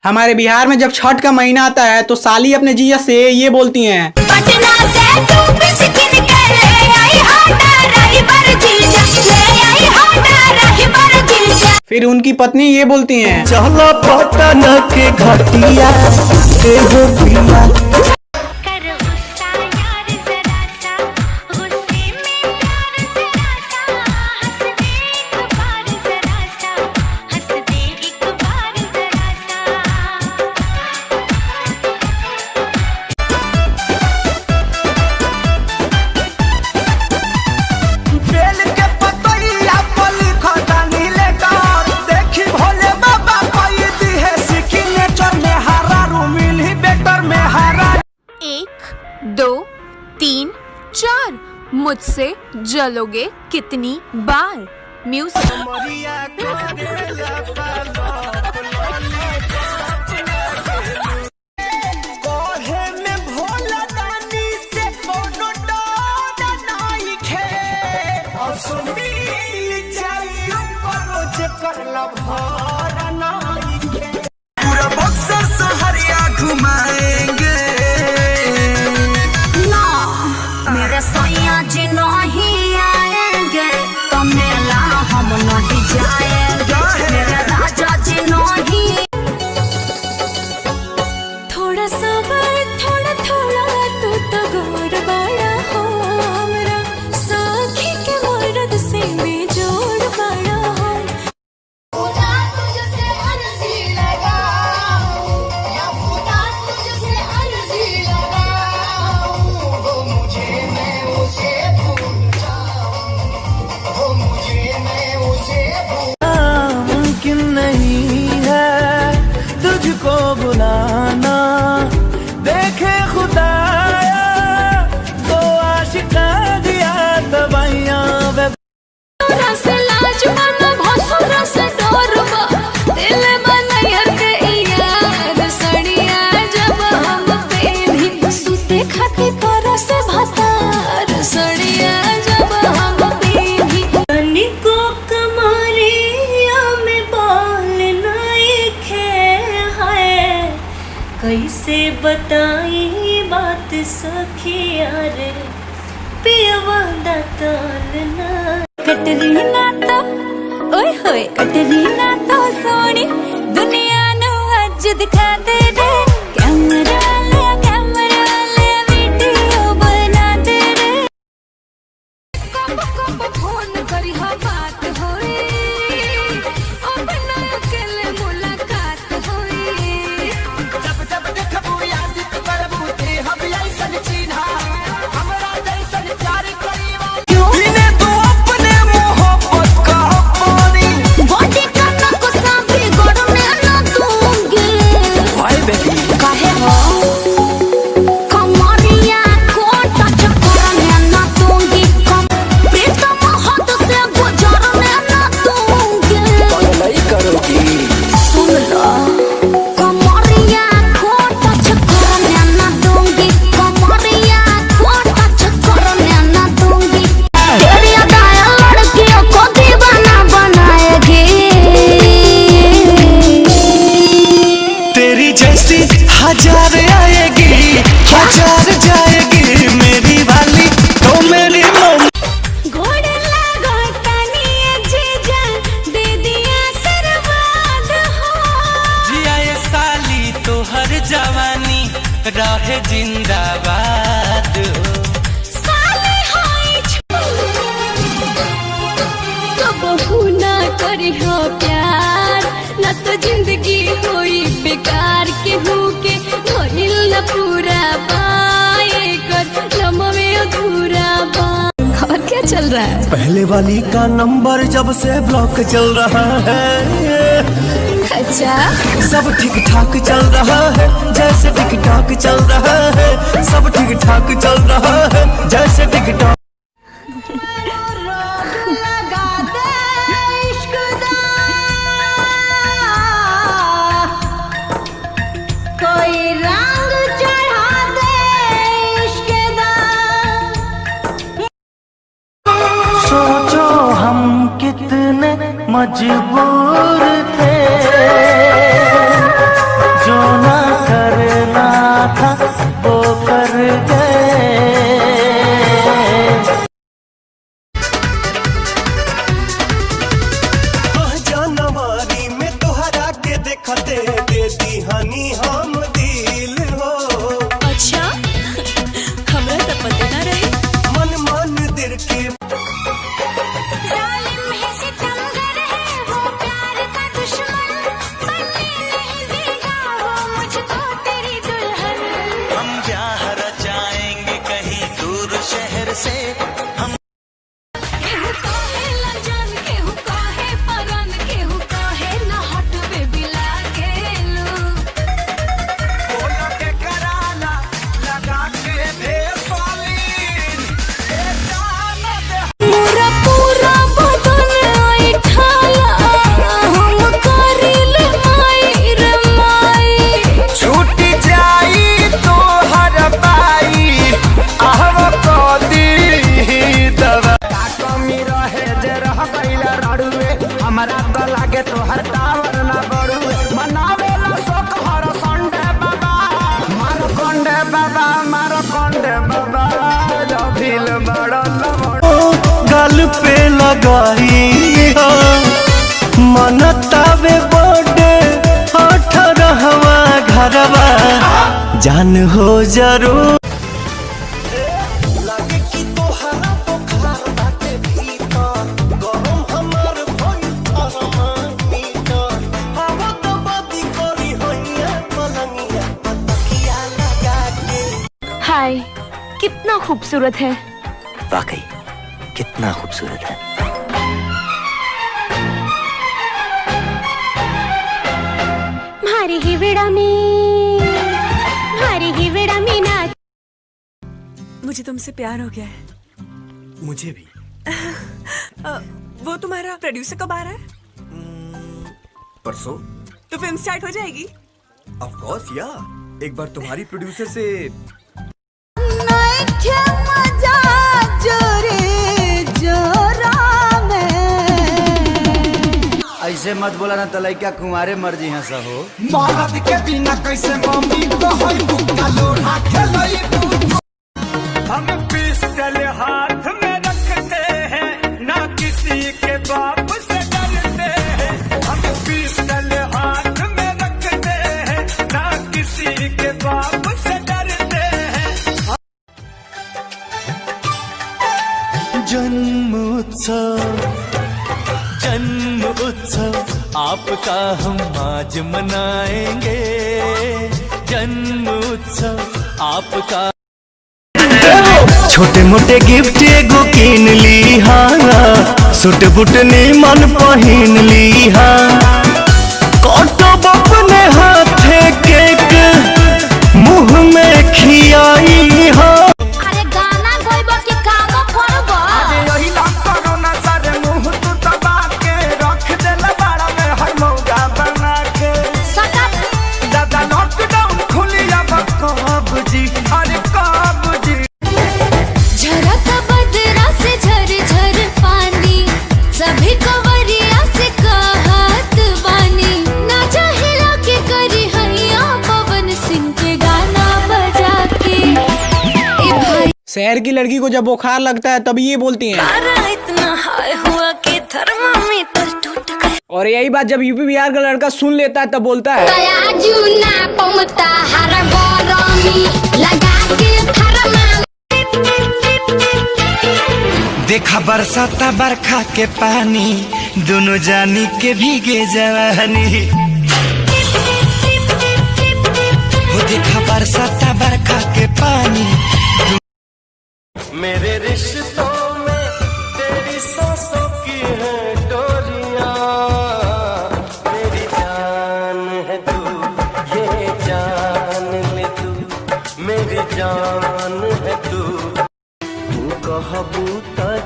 हमारे बिहार में जब छठ का महीना आता है तो साली अपने जीजा से ये बोलती हैं, पटना से तू बिस्किट के ले आई हाटा रही बर जीजा, ले आई हाटा रही बर जीजा। फिर उनकी पत्नी ये बोलती हैं, चलो पटना के घटिया के हो पिया। दो तीन चार, मुझसे जलोगे कितनी बार। म्यूजिक। पूरा बक्सर सहरिया घुमाएंगे। मेरे सैया जी नहीं आएंगे तो मेला हम नहीं जाएंगे। मेरे राजा जी नहीं। थोड़ा सबर थोड़ा थोड़ा तू तो गोर बड़ा हो, हमरा साखी के मर्द से बेजोड़ बड़ा हो। मुमकिन नहीं है तुझको बुलाना, देखे खुदाया तो आशिका दिया तबाइयां वे। से लाज मन भसुर से डरबा, दिल बनैर के यार सड़िया जब हम पेनी, सुते खाती पर से भतार सड़िया जब हम पेनी। तनिको कमरिया में बाल नहीं खे है, कैसे बताई बात सखिया रे पियवा दतल ना। कटरीना तो ओए होए कटरीना तो सोनी दुनिया नु अज दिखा दे रे। कैमरा ले वीडियो बना दे रे। कब फोन करी हो बात होई, अपना अकेले मुलाकात होई। जब जब देखबू याद करबू ते हम ऐसन चिन्हा, हमरा जैसन प्यार करीवा बिने तू अपने मोहब्बत का पानी। बॉडी का नको सांभी गड़ने न दूंगी। भाई बेटी काहे हो कमरिया को टच करने न दूंगी। प्रीतम हद से गुजरने न दूंगी। नहीं करोगी। सुन लो कमरिया को टच करने न दूंगी। कमरिया को टच करने न दूंगी। तेरी अदाएं लड़कियों को दीवाना बनाएगी। तेरी जैसी हजार आएगी हजार जाएगी, मेरी वाली तो मेरी मम्मी। घोड़े लगो तनिए जीजा, दे दिया सरवाद हो। जिया ये साली तो हर जवानी रहे जिंदाबाद। साले हाय कबहू ना करी हो प्यार, न तो जिंदगी होई बेकार। केहू के भइल न पूरा पाए कर लम्बे अधूरा बा। और क्या चल रहा है? पहले वाली का नंबर जब से ब्लॉक चल रहा है, अच्छा सब ठीक ठाक चल रहा है जैसे टिक टाक चल रहा है। सब ठीक ठाक चल रहा है जैसे टिक टाक। कोई रंग चढ़ा दे इश्क दा। सोचो हम कितने मजबूर थे, पे लगाई हो मनतावे बड़े 18वां घरवा जान हो जरूर लागे कि तोहरा बुखार बाटे भीतर गरम हमार भई थर्मामीटर हवा तो बदी करी होइया पलंगिया तकिया लगा के। हाय, कितना खूबसूरत है। वाकई कितना खूबसूरत है। मारी हिवड़ा में ना। मुझे तुमसे प्यार हो गया है। मुझे भी। वो तुम्हारा प्रोड्यूसर कब आ रहा है? परसों। तो फिल्म स्टार्ट हो जाएगी? ऑफ कोर्स या एक बार तुम्हारी प्रोड्यूसर से ऐसे मत बोला ना तो लइका कुंवारे मर्जी हैं सब हो। मौत के बिना कैसे मम्मी को होई बुक्का लोढ़ा खेलई हम पिस्टल हाथ में रखते हैं ना किसी के बाप से डरते हैं हम पिस्टल हाथ में रखते हैं ना किसी के बाप से डरते हैं। जन्म उत्सव आपका हम आज मनाएंगे जन्म उत्सव आपका। छोटे मोटे गिफ्ट एगो कीन ली हाँ सूट बूट मन पहन ली हाँ कटब अपने हाथे केक मुंह में खियाई हाँ। अरे गाना गाइबो कि काम करबो? अरे यही ना कोरोना सारे मुंह तू दबा के रख देला बाड़ा में हर मौका बना के। सकत दादा लॉकडाउन खुली अब कब जी अरे कब जी। झरत बदरा से झर पानी सभी कवरिया से कहत बानी ना चाहिला के करी हैया पवन सिंह के गाना बजा के। ए भाई शहर की लड़की को जब बुखार लगता है तब ये बोलती हैं। तारा इतना हाई हुआ कि थर्मामीटर टूट गया। और यही बात जब यूपी बिहार का लड़का सुन लेता है तब बोलता है दया जूना पमता हर गरमी लगा के थरमा। देखा बरसाता बरखा के पानी दोनों जानी के भीगे जवानी वो देखा बरसाता बरखा के पानी। मेरे रिश्तों में तेरी सांसों की है डोरियां मेरी जान है तू ये जान ले तू मेरी जान है तू कहबू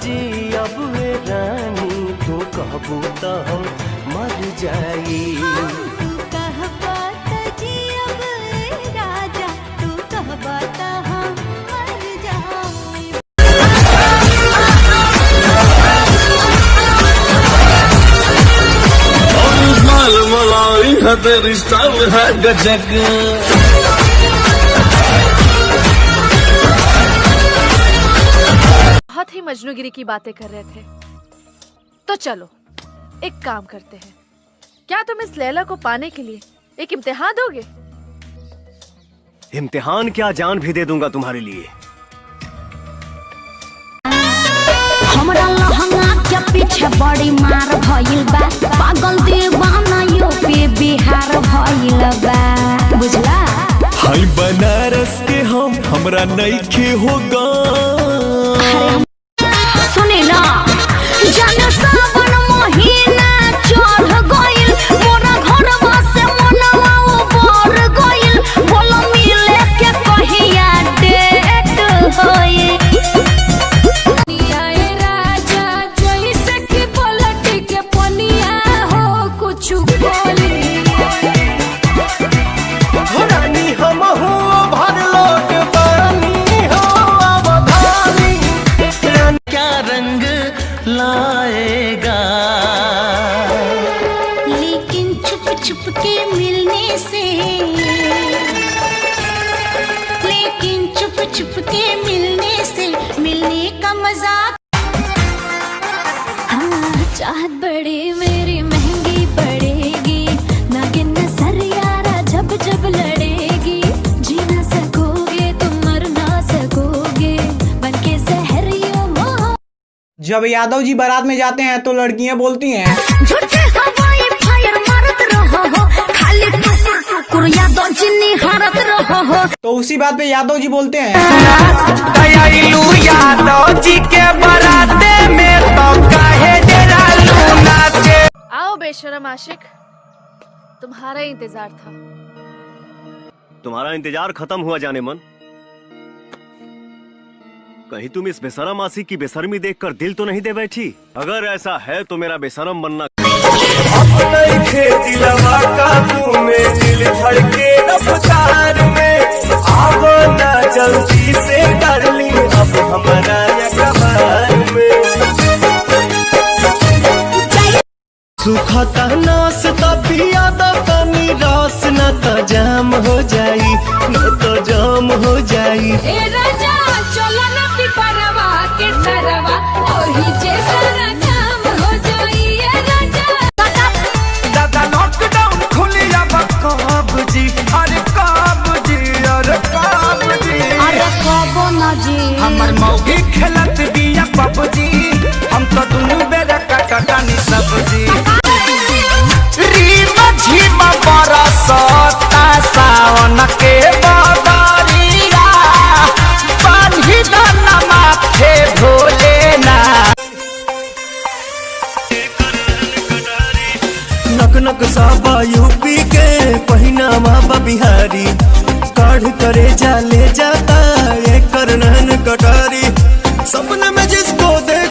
जी अब वे रानी तू कहबू तो हम मर जाई। तू कहबा जी अब राजा तू कहबा तो हम मर जाएं। मलाई है तेरी स्टाइल है गजब। बहुत ही मजनूगिरी की बातें कर रहे थे, तो चलो एक काम करते हैं। क्या तुम इस लैला को पाने के लिए एक इम्तिहान दोगे? इम्तिहान क्या, जान भी दे दूंगा तुम्हारे लिए। हमरा लहंगा के पीछे बड़ी मार भइल बा पागल दीवाना यूपी बिहार भइल बा बुझला। हाय बनारस के हम हमरा नइखे होगा। सुनी ना जन सावन महीना चढ़ गइल मोरा घरवा से मनवा उबर गइल बोलो मिले के कहिया डेट होई। राजा जैसे कि पलटी के पनिया हो कुछ बोली रानी हम हो भर लोट पानी हो अवधानी क्या रंग लाएगा। लेकिन छुप छुप के मिलने से मिलने का मजाक। जब यादव जी बारात में जाते हैं तो लड़कियां बोलती हैं झूठे हवाई फायर मारत रहो हो, खाली टुकुर टुकुर यादव जी निहारत रहो हो। तो उसी बात पे यादव जी बोलते हैं दयालु यादव जी के बराते में तो काहे डरालू नाचे। आओ बेशरम आशिक, तुम्हारा इंतजार था। तुम्हारा इंतजार खत्म हुआ जाने मन। कहीं तुम इस बेशरम आशिक की बेशर्मी देखकर दिल तो नहीं दे बैठी? अगर ऐसा है तो मेरा बेशरम बनना। दिलवा काबू में, दिल धड़के रफ्तार में, आवो ना जल्दी से डार्लिंग अब हमारा कबार में। सुखता नास पिया तनी रस न तो जाम हो जाई, न तो जाम हो जाई। ए राजा चलो ना पिपरवा के तरवा, ओही जैसा काम हो जाई। ए राजा दादा लॉकडाउन खुली अब कब जी, अरे कब जी, अरे कब जी, अरे कबो ना जी हमर मौगी खेलत बिया पबजी, हम तो दुनू बेरा कटटानी सब्जी। रीम झीम बरसता सावन के बदरिया, बांधी दाना माथे भोलेनाथ। नक नक साबा यूपी के पहिनावा बिहारी, काढ़ करे जाले